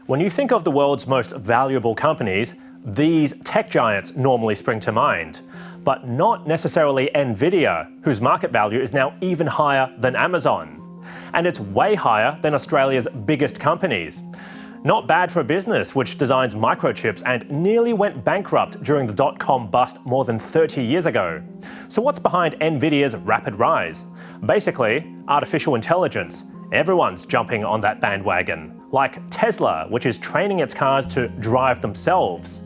When you think of the world's most valuable companies, these tech giants normally spring to mind. But not necessarily Nvidia, whose market value is now even higher than Amazon. And it's way higher than Australia's biggest companies. Not bad for a business which designs microchips and nearly went bankrupt during the dot-com bust more than 30 years ago. So what's behind Nvidia's rapid rise? Basically, artificial intelligence. Everyone's jumping on that bandwagon. Like Tesla, which is training its cars to drive themselves.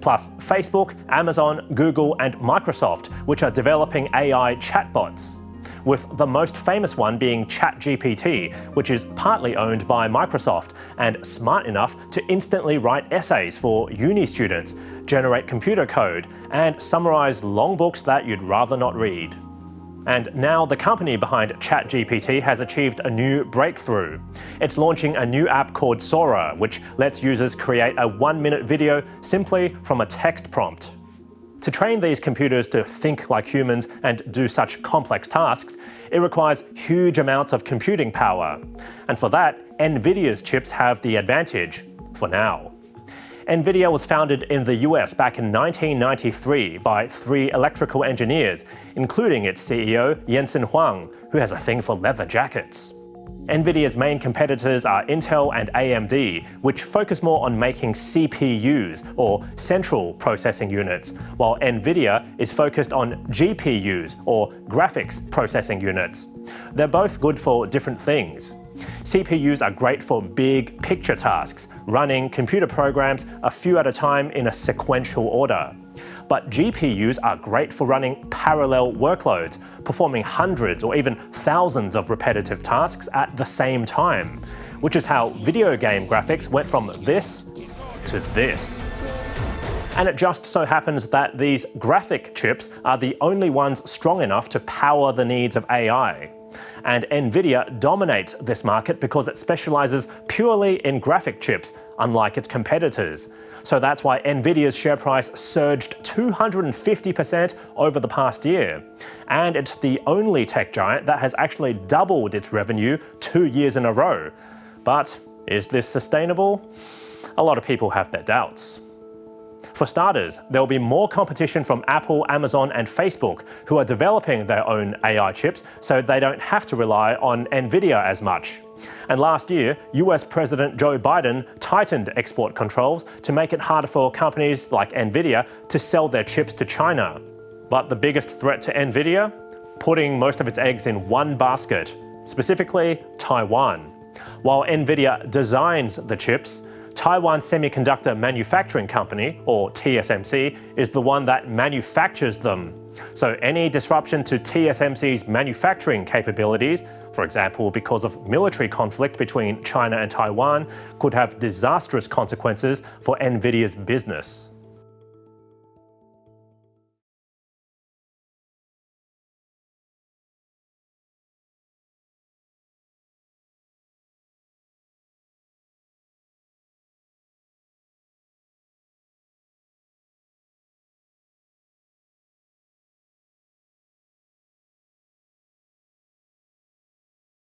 Plus Facebook, Amazon, Google and Microsoft, which are developing AI chatbots. With the most famous one being ChatGPT, which is partly owned by Microsoft and smart enough to instantly write essays for uni students, generate computer code, and summarize long books that you'd rather not read. And now the company behind ChatGPT has achieved a new breakthrough. It's launching a new app called Sora, which lets users create a 1-minute video simply from a text prompt. To train these computers to think like humans and do such complex tasks, it requires huge amounts of computing power. And for that, Nvidia's chips have the advantage, for now. Nvidia was founded in the US back in 1993 by 3 electrical engineers, including its CEO Jensen Huang, who has a thing for leather jackets. Nvidia's main competitors are Intel and AMD, which focus more on making CPUs, or central processing units, while Nvidia is focused on GPUs, or graphics processing units. They're both good for different things. CPUs are great for big picture tasks, running computer programs a few at a time in a sequential order. But GPUs are great for running parallel workloads, performing hundreds or even thousands of repetitive tasks at the same time, which is how video game graphics went from this to this. And it just so happens that these graphic chips are the only ones strong enough to power the needs of AI. And Nvidia dominates this market because it specializes purely in graphic chips, unlike its competitors. So that's why Nvidia's share price surged 250% over the past year. And it's the only tech giant that has actually doubled its revenue 2 years in a row. But is this sustainable? A lot of people have their doubts. For starters, there will be more competition from Apple, Amazon and Facebook, who are developing their own AI chips so they don't have to rely on Nvidia as much. And last year, US President Joe Biden tightened export controls to make it harder for companies like Nvidia to sell their chips to China. But the biggest threat to Nvidia? Putting most of its eggs in one basket, specifically Taiwan. While Nvidia designs the chips, Taiwan Semiconductor Manufacturing Company, or TSMC, is the one that manufactures them. So any disruption to TSMC's manufacturing capabilities, for example because of military conflict between China and Taiwan, could have disastrous consequences for Nvidia's business.